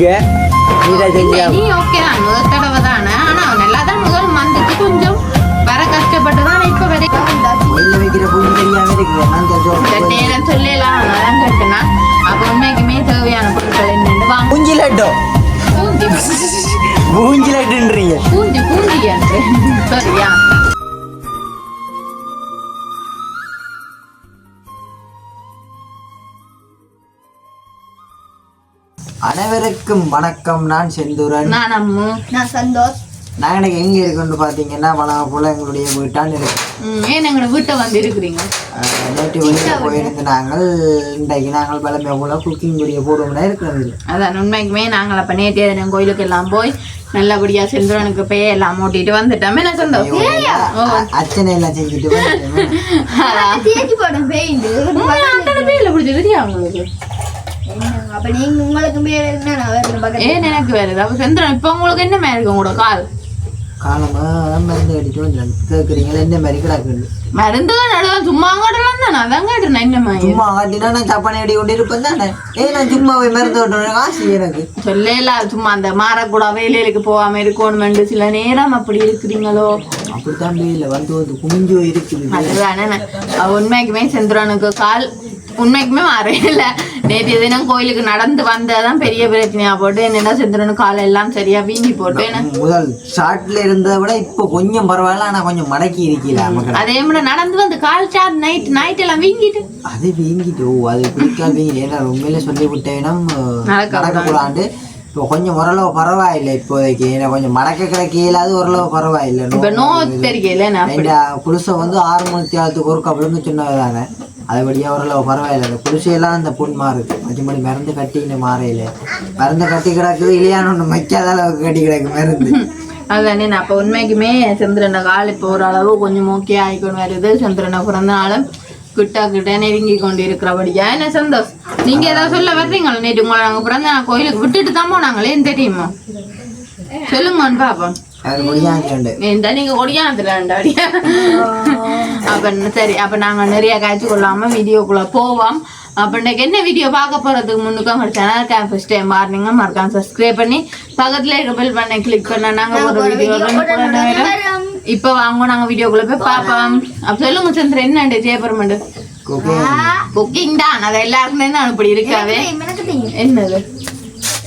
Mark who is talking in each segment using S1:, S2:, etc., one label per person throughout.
S1: நீ ஓகே தான் முதல் தடவை தானே ஆனா நல்லா தான் முதல் வந்துட்டு கொஞ்சம் வர கஷ்டப்பட்டு தான் இப்ப வரைக்கும் நேரம் சொல்லலாம் அதான் கேட்டேன்னா அப்ப உண்மைக்குமே தேவையான பொருட்கள் என்னன்னு
S2: பூஞ்சி லட்டு பூஞ்சி லட்டுன்றீங்க
S1: பூஞ்சி சரியா
S2: அனைவருக்கும் வணக்கம். நான் செந்தூரன்.
S1: நான் அம்மு.
S3: நான் சந்தோஷ்.
S2: நாங்கள் எங்க இருக்கோம்னு பார்த்தீங்கன்னா வளம் போல எங்களுடைய வீட்டான் இருக்கு.
S1: ஏன் எங்களோட வீட்டை வந்து இருக்கிறீங்க?
S2: நேற்று வெளியில் போயிருந்து நாங்கள் இன்றைக்கு நாங்கள் பலமே போல குக்கிங் வீடியோ போடுவோம்னா இருக்கிறது.
S1: அதான் உண்மைக்குமே நாங்கள் அப்போ நேற்று தினம் கோயிலுக்கு எல்லாம் போய் நல்லபடியா செந்தூரனுக்கு போய் எல்லாம் ஓட்டிட்டு வந்துட்டோமே. நான் சந்தோஷம்
S2: அர்ச்சனை எல்லாம் செஞ்சுட்டு
S1: பேயில பிடிச்சிருக்கியா உங்களுக்கு?
S3: அப்ப நீங்க உங்களுக்கு
S1: ஏன் எனக்கு வேறு அப்ப செந்தூரன் இப்ப உங்களுக்கு என்ன மாதிரி இருக்கு உங்களோட கால்
S2: காலமா மருந்து அடிட்டு வந்து கேட்குறீங்களா? என்ன மாதிரி கிடக்குது
S1: மருந்துகள் நடுவேன் சும்மா காட்டலாம் தானே அதான் கேட்டுறேன். என்ன மாதிரி
S2: சும்மா காட்டினா நான் சப்பானி அடி கொண்டு இருப்பேன் தானே. நான் சும்மா போய் மருந்து ஓட்டுறேன் காசு எனக்கு
S1: சொல்லல. சும்மா அந்த மாறக்கூட வேலைகளுக்கு போகாம இருக்கணும் சில நேரம் அப்படி இருக்கிறீங்களோ?
S2: அப்படித்தான் வெயில வந்து வந்து குமிஞ்சோ இருக்குது.
S1: அதுதானே உண்மைக்குமே செந்தூரனுக்கு கால் உண்மைக்குமே மாறையில. நேற்று தினம் கோயிலுக்கு நடந்து வந்ததான் பெரிய பிரச்சனையா போட்டு என்னன்னா செந்தூரனுக்கு காலை எல்லாம் சரியா வீங்கி போட்டு
S2: முதல் ஷார்ட்ல இருந்ததை விட இப்போ கொஞ்சம் பரவாயில்ல. ஆனா கொஞ்சம் மடக்கி இருக்கல.
S1: அதே மாதிரி நடந்து வந்து கால் ஷார்ட் நைட் எல்லாம் வீங்கிட்டு
S2: அது வீங்கிட்டு அது பிடிக்காது வீங்கல. ஏன்னா உண்மையில சொல்லி விட்டேன்னா நடக்கக்கூடாது. இப்போ கொஞ்சம் ஓரளவு பரவாயில்லை இப்போதைக்கு. ஏன்னா கொஞ்சம் மடக்க கிடைக்கலாது ஓரளவு பரவாயில்லை.
S1: இப்ப நோ தெரியல.
S2: புதுசை வந்து 6 மணி தேரத்துக்கு ஒரு கப்பலுன்னு சொன்னதானே. அதுபடியாக ஓரளவு பரவாயில்லை. அந்த புதுசையெல்லாம் அந்த புண் மாறுது. மறுபடி மருந்து கட்டின்னு மாறையில மருந்து கட்டி கிடக்குது. இல்லையானு ஒன்று வைக்காத அளவுக்கு கட்டி கிடக்கு மருந்து.
S1: அதுதானே நான் அப்போ உண்மைக்குமே சந்திரனை கால் இப்போ ஓரளவு கொஞ்சம் ஓகே ஆகிக்கொண்டு வருது. சந்திரனை பிறந்த நாளும் கிட்ட நெருங்கி கொண்டு இருக்கிறபடியா என்ன சந்தோஷம். நீங்க ஏதாவது சொல்ல வர்றீங்களா? நேற்று உங்களை நாங்கள் பிறந்த நான் கோயிலுக்கு விட்டுட்டு தான் போனாங்களே எந்த தெரியுமா? சொல்லுங்கன்னு பாப்போம். நீங்க கொடியாந்துடாடியா அப்ப சரி. அப்ப நாங்க நிறைய காய்ச்சி கொள்ளாம வீடியோக்குள்ள போவோம். அப்ப இன்னைக்கு என்ன வீடியோ பார்க்க போறதுக்கு முன்னுக்கு அவங்க சேனல் ஃபர்ஸ்ட் டைம் பாருங்க மறக்காம சப்ஸ்கிரைப் பண்ணி பக்கத்துல இருக்க பெல் பண்ண கிளிக் பண்ண நாங்க ஒரு வீடியோ இப்ப வாங்க நாங்க வீடியோக்குள்ள போய் பாப்போம். அப்ப சொல்லுங்க சந்திர என்ன ஜெயபெருமண்டு குக்கிங் தான். அது எல்லாருக்குமே தான் அப்படி இருக்காவே. என்னது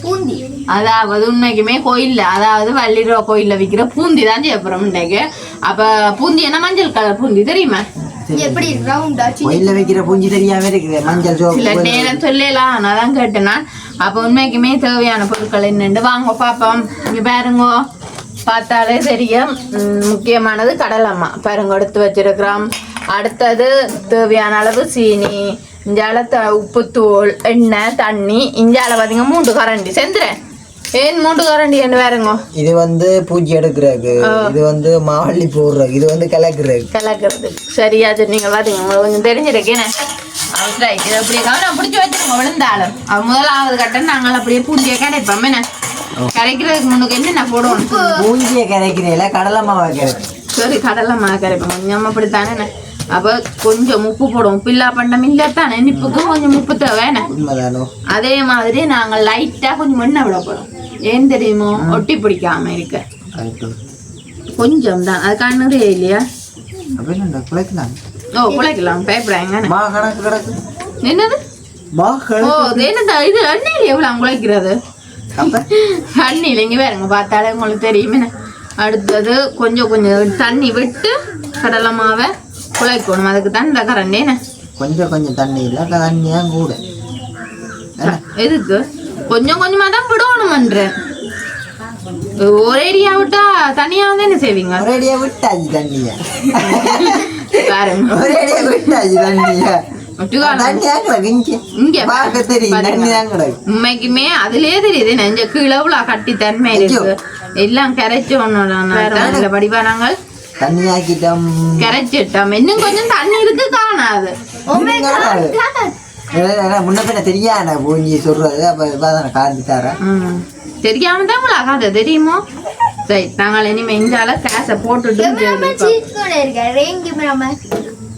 S3: பூந்தி?
S1: அதாவது உண்மைக்குமே கோயில்ல அதாவது வள்ளிரோ கோயில்ல விற்கிற பூந்தி தான் ஜெயபுரம் இன்னைக்கு. அப்ப பூந்தி என்ன மஞ்சள் கலர் பூந்தி தெரியுமா?
S3: எப்படி ரவுண்டா
S2: கோயில்ல வைக்கிற பூந்தி தெரியாம இருக்குது மஞ்சள்
S1: சில நேரம் சொல்லலாம். நான் தான் கேட்டேன்னா அப்ப உண்மைக்குமே தேவையான பொருட்கள் என்னன்னு வாங்க பாப்போம். இங்க பாருங்க பார்த்தாலே தெரியும். முக்கியமானது கடலம்மா பாருங்க எடுத்து வச்சிருக்கிறோம். அடுத்தது தேவையான அளவு சீனி, இஞ்சால உப்புத்தூள், எண்ணெய், தண்ணி. இஞ்சால பாத்தீங்க 3 கரண்டி செந்துறேன். ஏன் 3 கரண்டி என்ன வேறுங்க?
S2: இது வந்து பூஜை எடுக்கிறதுக்கு, இது வந்து மாவள்ளி போடுறது, இது வந்து கலக்கிறது.
S1: சரியா சொன்னீங்க. பாத்தீங்க உங்களுக்கு கொஞ்சம் தெரிஞ்சிருக்கேன். இது அப்படியே கவனம் பிடிச்சி வச்சிருங்க. விழுந்தாலும் முதலாவது கட்டம் நாங்கள் அப்படியே பூஜையை கிடைப்போம். என்ன கரைக்கிறதுக்கு முன்னுக்கு என்ன போடுவோம்?
S2: பூஜையை கரைக்கிறீங்களா? கடலமாவை கரைப்போம்.
S1: சரி கடலமாவை கரைப்போம். கொஞ்சம் அப்படித்தானே. அப்ப கொஞ்சம் உப்பு போடுவோம். உப்பு இல்லா பண்டம் இல்லத்தானே இனிப்புக்கும் கொஞ்சம் உப்பு தேவை. அதே மாதிரி நாங்க லைட்டா கொஞ்சம் எண்ணெய் விட போறோம். ஏன் தெரியுமோ? ஒட்டி பிடிக்காம இருக்க கொஞ்சம் தான். அது கண்ணுதே இல்லையா? ஓ குழைக்கலாம் பயப்படாங்க. என்னது? என்னது இது எண்ணெயில் எவ்வளவு குழைக்கிறது? தண்ணியில் இங்க வேறுங்க பார்த்தாலே உங்களுக்கு தெரியுமே. அடுத்தது கொஞ்சம் தண்ணி விட்டு கடலை மாவை குழைக்கணும். அதுக்கு தான் இந்த கரண்டி.
S2: கொஞ்சம் தண்ணி இல்லை தண்ணியா கூட
S1: எதுக்கு கொஞ்சமா தான் விடணும்ன்றேன். ஒரேடியா விட்டா தனியா வந்து என்ன செய்வீங்க?
S2: ஒரேடியா விட்டாச்சு தண்ணியா
S1: பாருங்க.
S2: ஒரேடியா விட்டாச்சு தண்ணியா
S1: உண்மைக்குமே அதுலயே தெரியுது நெஞ்ச கிளவுல கட்டி தன்மை இருக்கு. எல்லாம் கரைச்சோம் படிவா நாங்கள்
S2: தண்ணியாக்கிட்டோம்
S1: கரைச்சிட்டோம். இன்னும் கொஞ்சம் தண்ணி இருக்கு காணாது.
S2: முன்ன பின்ன தெரியாத பூஞ்சி சொல்றது. அப்ப காந்தி தரேன்
S1: தெரியாம தான் உங்களுக்கு ஆகாது தெரியுமோ? சரி நாங்கள் இனிமே இஞ்சால கேஸை போட்டுட்டு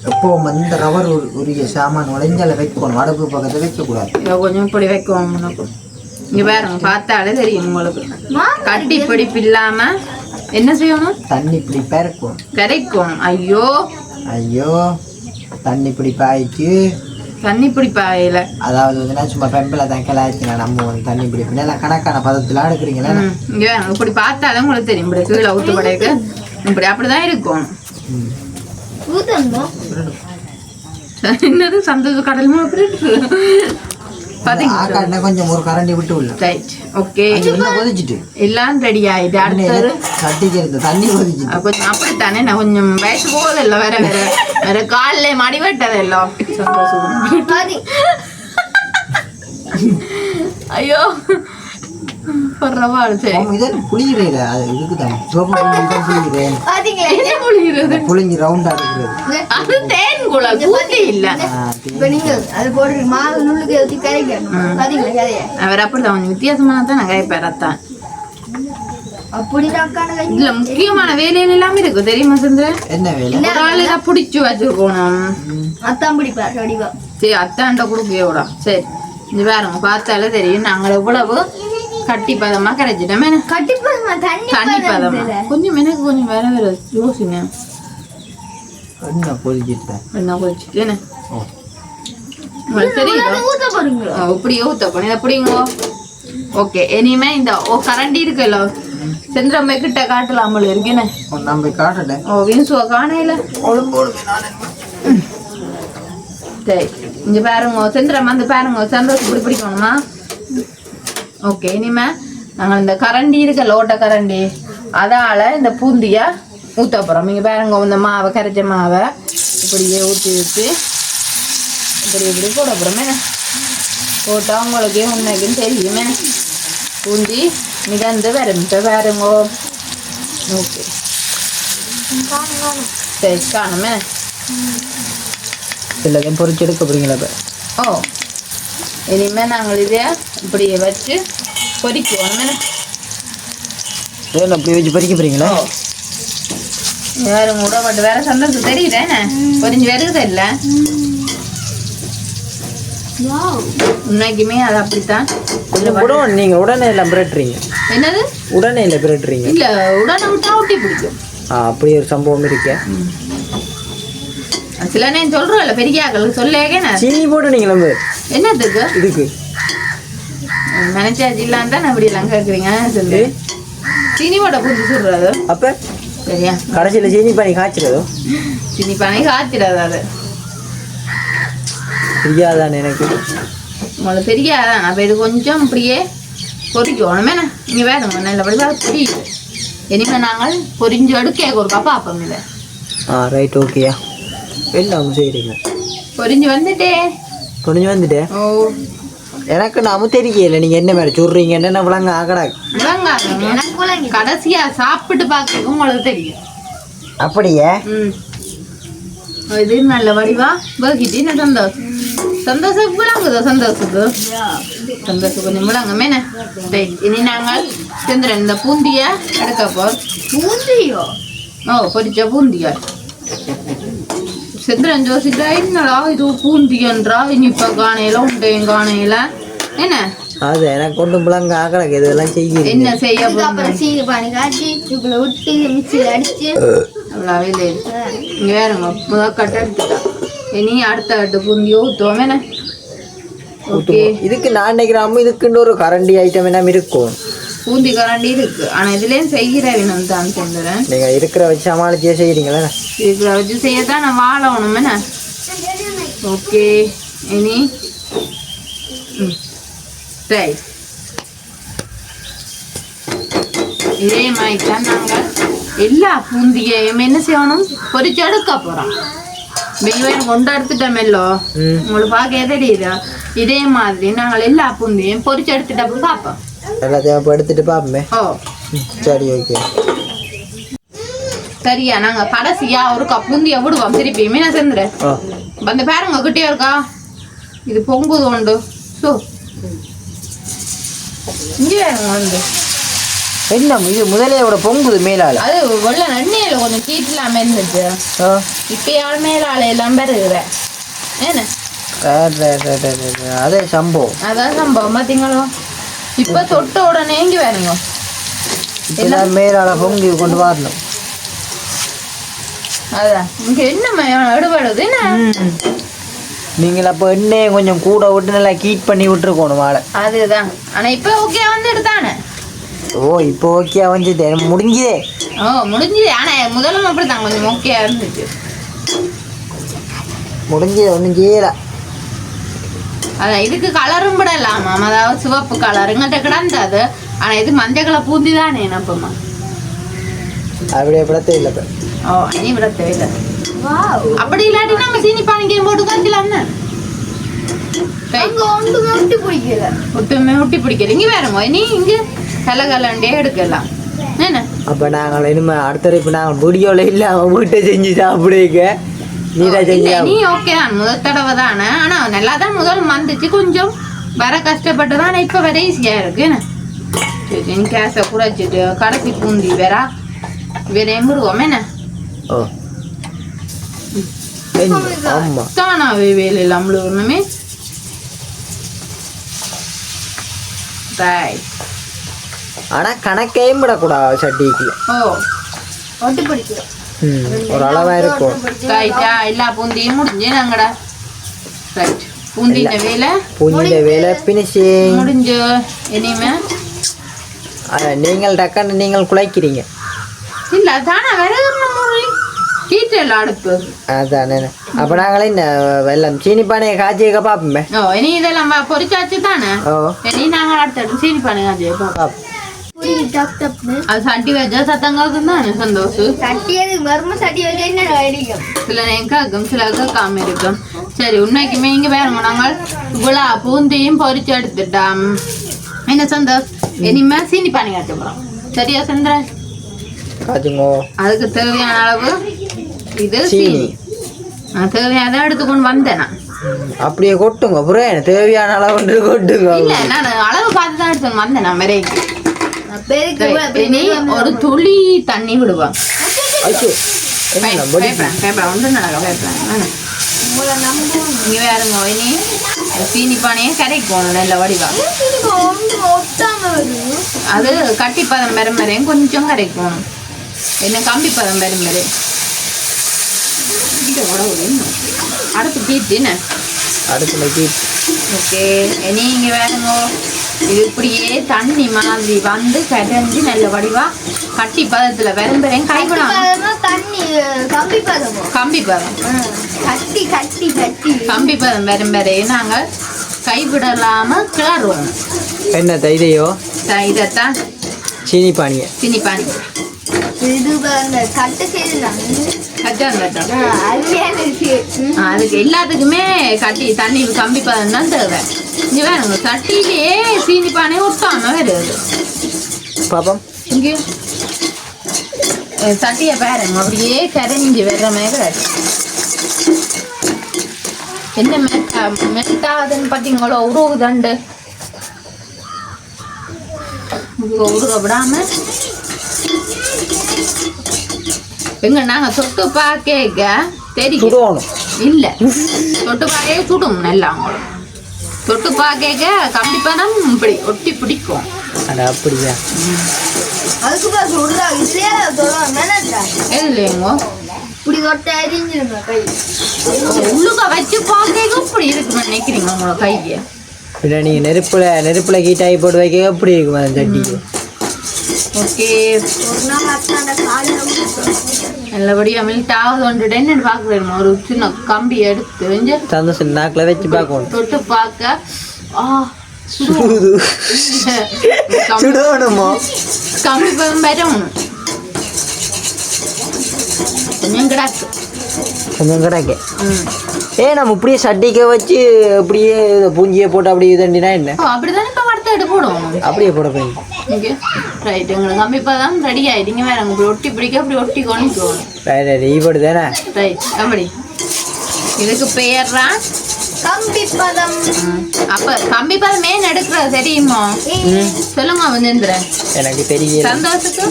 S2: எப்போ இந்த கவர் உரிய சாமான் உடைஞ்சால வைக்கணும். அடுப்பு பக்கத்தை வைக்கக்கூடாது.
S1: கொஞ்சம் இப்படி வைக்குவோம். இங்க பாருங்க பார்த்தாலே தெரியும் உங்களுக்கு.
S3: மா
S1: கட்டி பிடிப்பு இல்லாம என்ன செய்யணும்?
S2: தண்ணி இப்படி பெருக்கும்.
S1: கரைக்கணும். ஐயோ
S2: ஐயோ தண்ணி இப்படி பாய்க்கு.
S1: தண்ணி பிடிப்பாயில.
S2: அதாவது வந்து சும்மா பெம்பில் தான் கிளாய்ச்சினா நம்ம வந்து தண்ணி பிடிப்பு எல்லாம் கணக்கான பதத்தில் எடுக்கிறீங்களா?
S1: இங்க இப்படி பார்த்தாலும் உங்களுக்கு தெரியும். இப்படி கீழே ஊத்து படைக்கு இப்படி அப்படிதான் இருக்கும்.
S3: ஊத்தணும்.
S1: என்னது சந்தோஷம் கடல் மாதிரி
S2: ஆக்காட்டினா கொஞ்சம் ஒரு கரண்டி விட்டு உள்ள.
S1: Right okay.
S2: கொதிச்சுட்டு
S1: எல்லாம் ரெடி ஆயிட்டு அடுத்தது
S2: கட்டிக்கிறது தண்ணி கொதிச்சுட்டு
S1: கொஞ்சம் அப்படித்தானே. நான் கொஞ்சம் வயசு போகுதில்ல வேற வேற வேற காலில் மடி வெட்டதெல்லாம். ஐயோ பரவாயில்ல. சரி
S2: இதெல்லாம் புளியிறேன். அது இருக்குதான் புளியிறேன். புளிஞ்சு ரவுண்டா இருக்கிறது.
S1: அது தேன் குழல் ஊத்தி இல்ல.
S3: இப்ப நீங்க அது போட்டு மாவு நுள்ளுக்கு ஊத்தி கரைக்கணும். பாத்தீங்களா கதைய?
S1: அவர் அப்படிதான் கொஞ்சம் வித்தியாசமான தான் நான் கைப்பறத்தான்.
S3: அப்படிதான்
S1: இல்ல முக்கியமான வேலையில எல்லாமே இருக்கு தெரியுமா சந்திரன்?
S2: என்ன வேலை?
S1: ஒரு ஆளு தான் பிடிச்சு வச்சிருக்கணும்.
S3: அத்தான் பிடிப்பார் வடிவா.
S1: சரி அத்தாண்ட கொடுக்கவிடா. சரி இது பாருங்க பார்த்தாலே தெரியும் நாங்கள் எவ்வளவு கட்டி பதமா கரைச்சிட்டோம்.
S3: கட்டிப்பதமா தண்ணி
S1: தண்ணி பதமா கொஞ்சம் எனக்கு கொஞ்சம் வேற வேற யோசிங்க.
S2: என்ன கொதிச்சுட்டேன்
S1: என்ன கொதிச்சுட்டு என்ன உங்களுக்கு தெரியும்.
S3: ஊத்த போறீங்க.
S1: இப்படி ஊத்தப்போம் இதை பிடிங்கோ. ஓகே இனிமே இந்த கரண்டி இருக்குல்ல செந்திரம்மை கிட்ட காட்டலாமல் இருக்கேன்னு
S2: நம்ம காட்டல.
S1: வீசுவா காணையில. சரி இங்க பாருங்க செந்திரம்மா வந்து பாருங்க சந்தோஷம் இப்படி பிடிக்கணுமா? ஓகே இனிமே நாங்கள் இந்த கரண்டி இருக்கல ஓட்ட கரண்டி அதால இந்த பூந்தியை ஊற்ற போகிறோம். இங்கே பாருங்க இந்த மாவை கரைச்ச மாவை இப்படியே ஊற்றி ஊற்றி இப்படி இப்படி போட போகிறோமே. போட்டால் உங்களுக்கு உண்மைக்குன்னு தெரியுமே. பூந்தி மிதந்து வரமிட்ட பாருங்கோ. ஓகே சரி காணுமே.
S2: எல்லாத்தையும் பொறிச்சு எடுக்க போகிறீங்களா?
S1: ஓ இனிமேல் நாங்கள் இதை இப்படியே வச்சு பொரிக்குவோம்.
S2: அப்படி வச்சு பொறிக்க போகிறீங்களா?
S1: வேற கூட பட் வேற சந்தோஷம் தெரியுதேண்ணே. பொரிஞ்சு வருது இல்லை உண்மைக்குமே அது அப்படித்தான்.
S2: நீங்கள் உடனே இல்லை பிரட்டுறீங்க.
S1: என்னது
S2: உடனே இல்லை பிரட்டுறீங்க?
S1: இல்லை உடனே விட்டா ஒட்டி பிடிக்கும்.
S2: அப்படி ஒரு சம்பவம் இருக்கேன்.
S1: சில நேரம் சொல்றோம்ல பெரிய ஆக்களுக்கு சொல்லேகேண்ணே
S2: சீனி போட்டு நீங்கள்
S1: என்னத்துக்கு
S2: இதுக்கு
S1: நினைச்சாச்சு இல்லான்னு தான் அப்படி எல்லாம் கேட்குறீங்க. சொல்லு சீனி போட்ட பூச்சி சொல்றது.
S2: அப்போ
S1: சரியா
S2: கடைசியில் சீனி பானி காய்ச்சிடதோ?
S1: சீனி பானை காய்ச்சிடாது. அது
S2: தெரியாதானே எனக்கு.
S1: உங்களுக்கு தெரியாதான். அப்போ இது கொஞ்சம் இப்படியே பொறிக்கணுமே. இங்கே வேணுங்க நல்லபடி வேறு புரியுது. இனிமேல் நாங்கள் பொரிஞ்சு எடுக்க ஒரு கப்பா பார்ப்போம். இல்லை
S2: ரைட் ஓகேயா எல்லாம் செய்கிறீங்க.
S1: பொரிஞ்சு வந்துட்டே
S2: பொரிஞ்சு வந்துட்டேன்.
S1: ஓ
S2: எனக்கு நாம தெரியல நீங்கள் என்ன மாதிரி சொல்கிறீங்க. என்ன விளங்க ஆகடா
S1: விளங்காங்க. கடைசியா சாப்பிட்டு பார்க்க உங்களுக்கு தெரியும்.
S2: அப்படியே
S1: இது நல்ல வடிவா பகிட்டு என்ன சந்தோஷம். சந்தோஷம் விளங்குதோ? சந்தோஷம் கொஞ்சம் விளங்கமே. இனி நாங்கள் சந்திரன் இந்த பூந்திய எடுக்க போறோம்.
S3: பூந்தியோ?
S1: ஓ பொரிச்ச பூந்தியா சந்திரன் ஜோசிட்டா என்னடா இது பூந்தியன்றா இனிப்ப காணையில உண்டையும் காணையில என்ன
S2: அது எனக்கு கொண்டு விளங்க ஆகடக்கு. இதெல்லாம் செய்ய
S1: என்ன செய்ய
S3: அப்புறம் சீனி பானி காய்ச்சி இவ்வளோ விட்டு மிக்சியில் அடிச்சு
S1: அவ்வளோ இல்லை. இங்கே வேறுங்க முதல் கட்டை எடுத்துட்டா. இனி அடுத்த கட்டு பூந்தியோ ஊற்றுவோம். என்ன ஓகே
S2: இதுக்கு நான் நினைக்கிறேன் இதுக்குன்னு ஒரு கரண்டி ஐட்டம் என்ன இருக்கும்.
S1: பூந்தி கரண்டி இருக்கு. ஆனால் இதுலேயும் செய்கிற வினம் தான் சொல்லுறேன்.
S2: நீங்கள் இருக்கிற வச்சு சமாளிச்சே செய்கிறீங்களா?
S1: இருக்கிற வச்சு செய்யத்தான் நான் வாழணும். என்ன ஓகே இனி சரி இதே மாதிரி தான் நாங்கள் எல்லா பூந்தியையும் என்ன செய்யணும் பொரிச்சு எடுக்க போகிறோம். வெய்வன் கொண்டு எடுத்துட்டோமெல்லோ உங்களுக்கு பார்க்க தெரியுதா? இதே மாதிரி நாங்கள் எல்லா பூந்தியையும் பொரிச்சு எடுத்துட்டு அப்புறம் பார்ப்போம்.
S2: எல்லாத்தையும் அப்போ எடுத்துட்டு பார்ப்போமே.
S1: ஓ
S2: சரி ஓகே
S1: சரியா நாங்கள் கடைசியா ஒரு கப் பூந்தியை விடுவோம். திருப்பி மீனா சேர்ந்துரு வந்து பாருங்க கிட்டே இருக்கா. இது பொங்குது உண்டு. ஸோ இங்கே வந்து
S2: என்ன இது முதலையோட பொங்குது மேலால.
S1: அது வெள்ள எண்ணெயில கொஞ்சம் கீட்டலாம இருந்துச்சு. இப்பயாவது மேலால எல்லாம் பெருகுற என்ன
S2: அதே சம்பவம்.
S1: அதான் சம்பவம் பார்த்தீங்களோ. இப்ப தொட்ட உடனே இங்க வேணுங்க
S2: இப்ப மேலால பொங்கி கொண்டு வரணும்.
S1: அதான் இங்க என்ன எடுபடுது என்ன
S2: நீங்கள் அப்போ எண்ணெயை கொஞ்சம் கூட விட்டு நல்லா ஹீட் பண்ணி விட்டுருக்கணும் வாழை.
S1: அதுதான் ஆனா இப்ப ஓகே வந்துட்டு தானே.
S2: ஓ இப்போ ஓகே வந்துட்டு முடிஞ்சதே.
S1: ஓ முடிஞ்சது. ஆனா முதல்ல அப்படிதான் கொஞ்சம் ஓகே இருந்துச்சு.
S2: முடிஞ்சது ஒன்றும் செய்யல.
S1: அதான் இதுக்கு கலரும் விடலாமா, அதாவது சிவப்பு கலர் எங்கிட்ட கிடந்தது. ஆனா இது மஞ்சள் கலர் பூந்தி தானே என்னப்பமா.
S2: அப்படியே விட தேவையில்லை.
S1: ஓ இனி விட தேவையில்லை. அப்படி இல்லாட்டி நம்ம சீனி பானிக்கையும் போட்டு காய்ச்சலாம். ஒட்டுமே ஒட்டி பிடிக்கல. இங்க வேறமோ இனி இங்க கலகலண்டே எடுக்கலாம் என்ன.
S2: அப்ப நாங்கள் இனிமே அடுத்த இப்ப நாங்கள் வீடியோல இல்ல வீட்டை செஞ்சு சாப்பிடுங்க. நீரா செஞ்சு
S1: நீ ஓகே தான் முதல் தடவை தானே. ஆனா நல்லா தான் முதல் வந்துச்சு. கொஞ்சம் வர கஷ்டப்பட்டு தான் இப்ப வர ஈஸியா இருக்கு என்ன. சரி கேஸை குறைச்சிட்டு கடைசி பூந்தி வேற வேற எம்பிடுவோம் என்ன.
S2: ஓ ஆமா
S1: தானாவே வேலை இல்லாமல் ஒண்ணுமே.
S2: ஆனா கணக்கையும் விடக்கூடாது சட்டிக்கு.
S1: ஓ
S3: ஒட்டு பிடிக்கும்.
S2: ஒரு அளவா இருக்கும்.
S1: ரைட்டா எல்லா பூந்தியும் முடிஞ்சு நாங்கடா. ரைட் பூந்தின வேலை
S2: பூந்தின வேலை பினிஷிங்
S1: முடிஞ்சு. இனிமே
S2: நீங்கள் டக்குன்னு நீங்கள் குழைக்கிறீங்க
S1: இல்ல தானே வேற ஹீட்டர் அடுப்பு.
S2: அதானே. அப்ப நாங்களே இந்த வெள்ளம் சீனி பானையை காய்ச்சிக்க பாப்போமே.
S1: ஓ இனி இதெல்லாம் பொரிச்சாச்சு தானே. இனி நாங்கள் அடுத்த சீனி பானை காய்ச்சி பாப்போம். அது சட்டி வச்சா சத்தங்காக்கு தானே சந்தோஷம்.
S3: சட்டியது வறுமை சட்டி வச்சா என்ன அடிக்கும்.
S1: சில நேரம் சில காம இருக்கும். சரி உண்மைக்குமே இங்க வேணுமோ நாங்கள் இவ்வளோ பூந்தியும் பொரிச்சு எடுத்துட்டோம் என்ன சந்தோஷ். இனிமே சீனி பானை காய்ச்ச போறோம். சரியா சந்திரன்
S2: காய்ச்சுங்கோ.
S1: அதுக்கு தேவையான அளவு இது சீனி தேவையான எடுத்துக்கொண்டு வந்தேன் நான்.
S2: அப்படியே கொட்டுங்க புரியல. தேவையான அளவு கொட்டுங்க.
S1: இல்ல நான் அளவு பார்த்து தான் எடுத்து வந்தேன் நான் வரைக்கு. ஒரு துளி தண்ணி விடுவான். இங்க வேறுங்க இனி சீனி பானையே கரைக்கணும் நல்ல வடிவா. அது கட்டி பதம் பெறும் வரையும் கொஞ்சம் கரைக்கணும். என்ன கம்பி பதம் பெறும் வரை அடுப்பு தீட்டுன்னு
S2: அடுப்புல தீட்டு.
S1: ஓகே இனி இங்க வேறுங்க இது இப்படியே தண்ணி மாதிரி வந்து கடைஞ்சி நல்ல வடிவா கட்டி பதத்துல வெறும்பெறையும் கைவிடாம கம்பி பதம்
S3: கட்டி கட்டி கட்டி
S1: கம்பி பதம் வெறும்பெறையும் நாங்கள் கைவிடலாம கிளறுவோம்.
S2: என்ன இதையோ
S1: இதைத்தான்
S2: சீனி பானிய
S1: சீனி பானி
S3: இது கட்டு
S1: அதுக்கு எல்லாத்துக்குமே கட்டி தண்ணி கம்பி பதம் தான் தேவை. இங்க வேணுங்க சட்டிலேயே சீனி பானை ஒட்டாம வருது.
S2: பாப்போம்
S1: இங்க சட்டியை பாருங்க அப்படியே கரைஞ்சி வர்ற மாதிரி. என்ன மெட்டாதுன்னு பார்த்தீங்களோ உருகுதண்டு உருக விடாம எங்க நாங்க தொட்டு பாக்க தெரியும். இல்ல தொட்டு பாக்க சுடும் நல்லா. தொட்டு பாக்க கம்பி பதம் இப்படி ஒட்டி பிடிக்கும்.
S2: அப்படியா
S1: இல்லைங்க
S3: இப்படி தொட்ட அறிஞ்சிருங்க கை
S1: உள்ளுக்க வச்சு பாக்க இப்படி இருக்குன்னு நினைக்கிறீங்க உங்களோட கைய.
S2: நீங்க நெருப்புல ஹீட்டாகி போட்டு வைக்க எப்படி இருக்கும் அந்த சட்டிக்கு.
S1: ஓகே நல்லபடியா மெல்ட் ஆகுது வந்துட்டு என்னன்னு பார்க்க. ஒரு சின்ன கம்பி எடுத்து
S2: சந்தோஷம் நாக்கில் வச்சு பார்க்கணும்.
S1: தொட்டு பார்க்க
S2: சுடணுமோ
S1: கம்பி பதம் வரணும். கொஞ்சம் கிடக்கு
S2: கொஞ்சம் கிடக்கு. நம்ம இப்படியே சட்டிக்க வச்சு அப்படியே பூஞ்சியை போட்டு அப்படியே தண்டினா என்ன
S1: அப்படிதானே இப்போ வறுத்த எடுத்து போடுவோம்.
S2: அப்படியே போட போய்
S1: ஓகே ரைட். எங்களுக்கு கம்பி பதம் ரெடி ஆயிடுங்க. வேற உங்களுக்கு ஒட்டி பிடிக்க அப்படி ஒட்டி கொண்டு
S2: ஈபடு தானே.
S1: ரைட் அப்படி இதுக்கு பெயர்றான்
S3: கம்பி பதம்.
S1: அப்ப கம்பி பதம் ஏன் எடுக்கிறது தெரியுமா சொல்லுங்க வந்துருந்துறேன்.
S2: எனக்கு தெரியல
S1: சந்தோஷத்துக்கு.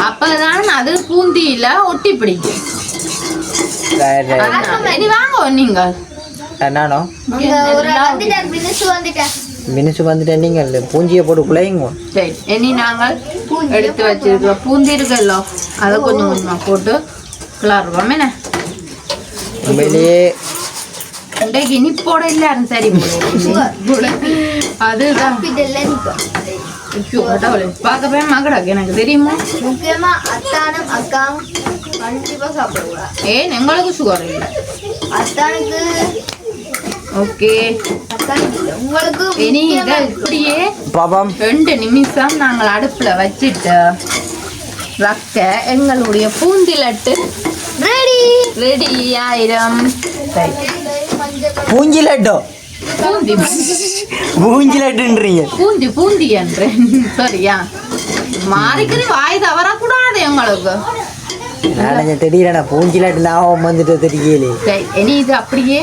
S1: அப்பதான் அது பூந்தியில ஒட்டி பிடிக்கும்.
S2: இனி
S1: வாங்க நீங்க
S2: நானோ மினிச்சு வந்துட்டு நீங்கள் பூஞ்சியை போட்டு குழையுங்க.
S1: சரி இனி நாங்கள் எடுத்து வச்சிருக்கிற பூந்தி இருக்குல்ல அதை கொஞ்சம் கொஞ்சமாக போட்டு கிளறுவோம். என்ன
S2: உண்மையிலேயே
S1: இன்றைக்கு இனிப்போட எல்லாரும் சரி அதுதான் பார்க்கவே மகடாக்கு எனக்கு தெரியுமா.
S3: முக்கியமா அத்தானும் அக்காவும் கண்டிப்பா சாப்பிடக்கூடாது.
S1: ஏன் எங்களுக்கு சுகர் இல்லை.
S3: அத்தானுக்கு
S1: ஓகே
S3: அத்தானுக்கு இல்லை. உங்களுக்கு
S1: இனி இதை இப்படியே
S2: பாப்பம்
S1: 2 நிமிஷம் நாங்கள் அடுப்புல வச்சுட்டு ரக்க எங்களுடைய பூந்தி லட்டு
S3: ரெடி.
S1: ரெடி ஆயிரம்.
S2: பூஞ்சி லட்டோ
S1: பூந்தி
S2: பூஞ்சி லட்டுன்றீங்க.
S1: பூந்தி பூந்தி என்றேன் சரியா மாறிக்கிறது வாய் தவறக்கூடாது எங்களுக்கு.
S2: நான் திடீரென பூஞ்சி லட்டு ஞாபகம் வந்துட்டு தெரியலே.
S1: சரி இனி இது அப்படியே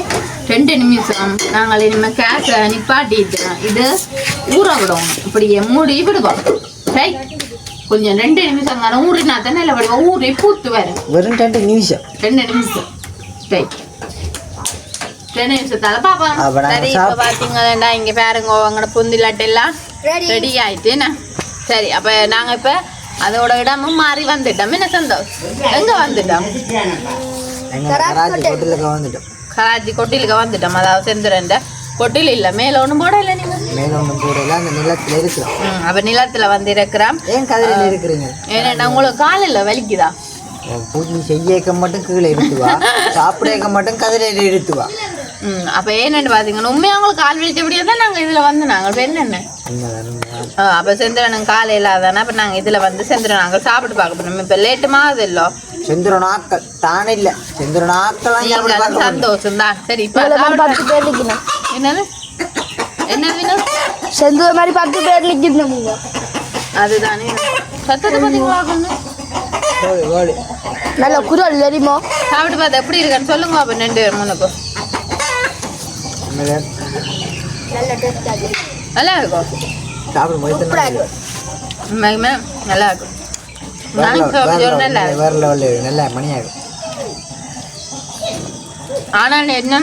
S1: 2 நிமிஷம் நாங்கள் இனிமேல் கேஸை நிப்பாட்டிட்டு இது ஊற விடணும். இப்படியே மூடி விடுவோம். சரி கொஞ்சம் 2 நிமிஷம் தானே ஊறினா தானே இல்லை விடுவோம். ஊறி பூத்து வரும்.
S2: வெறும் 2 நிமிஷம்.
S1: 2 நிமிஷம். சரி 2 நிமிஷத்தால பாப்போம்.
S2: அப்ப நாங்க
S1: சரி இப்போ பார்த்தீங்கன்னா இங்கே பாருங்க அவங்களோட பூந்தி லட்டு எல்லாம் ரெடி ஆயிட்டுண்ணா. சரி அப்போ நாங்கள் இப்போ அதோட இடமும் மாறி வந்துட்டோம். என்ன சந்தோஷம் எங்கே வந்துட்டோம்? கராச்சி கொட்டிலுக்கு வந்துட்டோம். அதாவது செந்துரண்ட கொட்டில் இல்லை மேலே ஒன்றும் போடல. நீங்கள்
S2: மேலே ஒன்றும் போடல. அந்த நிலத்தில் இருக்கிறோம்.
S1: அப்போ நிலத்தில் வந்து இருக்கிறோம்.
S2: ஏன் கதிரையில் இருக்கிறீங்க?
S1: ஏன்னா உங்களுக்கு காலில் வலிக்குதா?
S2: பூஜை செய்யக்க மட்டும் கீழே இருத்துவா, சாப்பிடக்க மட்டும் கதிரையில் இருத்துவா.
S1: அப்போ ஏன்னு பார்த்தீங்கன்னா உண்மையாக அவங்களுக்கு கால் வலிச்சபடியே தான் நாங்கள் இதில் வந்து நாங்கள் என்னென்ன அப்போ செந்திரன் காலை இல்லாதானே அப்போ நாங்கள் இதில் வந்து செந்திரன் நாங்கள் சாப்பிட்டு பார்க்க போகிறோம். இப்போ லேட்டுமா அது இல்லை
S2: செந்திரன் ஆக்கள் தானே இல்லை. செந்திரன் ஆக்கள்
S1: சந்தோஷம் தான். சரி இப்போ
S3: 10 பேர் நிற்கணும்.
S1: என்னது என்ன வேணும்?
S3: செந்தூர் மாதிரி 10 பேர் நிற்கணும்.
S1: அதுதானே சத்தத்தை பார்த்தீங்களா?
S3: நல்ல குரல் தெரியுமோ?
S1: சாப்பிட்டு பார்த்தா எப்படி இருக்கான்னு சொல்லுங்க. அப்போ 2 3 நல்லா இருக்கும். உண்மைக்குமே நல்லா இருக்கும். ஆனால் என்ன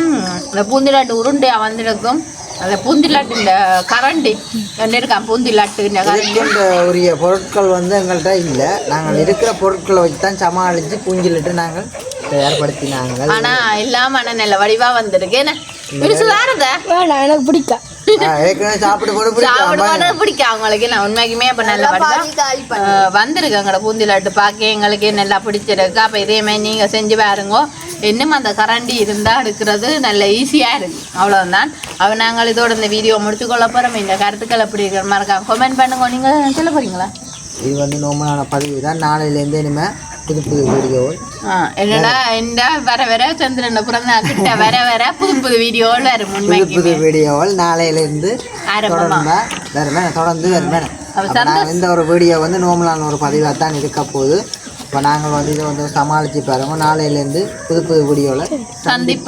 S1: இந்த பூந்தி லாட்டு உருண்டையா வந்திருக்கும். அந்த பூந்தி லாட்டு இந்த கரண்டி இருக்கான். பூந்தி லாட்டு இந்த கரண்டி
S2: உரிய பொருட்கள் வந்து எங்கள்கிட்ட இல்லை. நாங்கள் இருக்கிற பொருட்களை வச்சு தான் சமாளித்து பூஞ்சி லாட்டு நாங்கள் தயார்படுத்தினாங்க.
S1: ஆனா இல்லாம நல்ல வடிவா வந்திருக்கு. என்ன
S3: எனக்கு பிடிக்கும்.
S1: சாப்பிடு பிடிக்கும் அவங்களுக்கு. நான் உண்மைக்குமே அப்ப நல்ல வடிவா வந்திருக்கு எங்களோட பூந்தி லாட்டு பார்க்க எங்களுக்கு நல்லா பிடிச்சிருக்கு. அப்ப இதே மாதிரி நீங்க செஞ்சு பாருங்க. இன்னும் அந்த கரண்டி இருந்தா இருக்கிறது நல்ல ஈஸியா இருக்கு. அவ்வளவுதான். அவ நாங்கள் இதோட இந்த வீடியோ முடிச்சு கொள்ள போறோம். இந்த கருத்துக்கள் எப்படி இருக்கிற மாதிரி கமெண்ட் பண்ணுங்க. நீங்க சொல்ல போறீங்களா?
S2: இது வந்து நோம்பலான பதிவு தான். நாளையிலேருந்து இனிமேல் புது புது வீடியோவில்
S1: என்னடா இந்த வர வர சந்திரன் பிறந்த கிட்ட வர வர புது புது வீடியோவில் வரும்.
S2: புது புது வீடியோவில் நாளையிலேருந்து தொடர்ந்து வரும். இந்த ஒரு வீடியோ வந்து நோம்பலான ஒரு பதிவாக தான் இருக்க போகுது. இப்போ நாங்கள் வந்து இதை வந்து சமாளித்து பாருங்க. நாளையிலேருந்து புது புது வீடியோவில்
S1: சந்திப்போம்.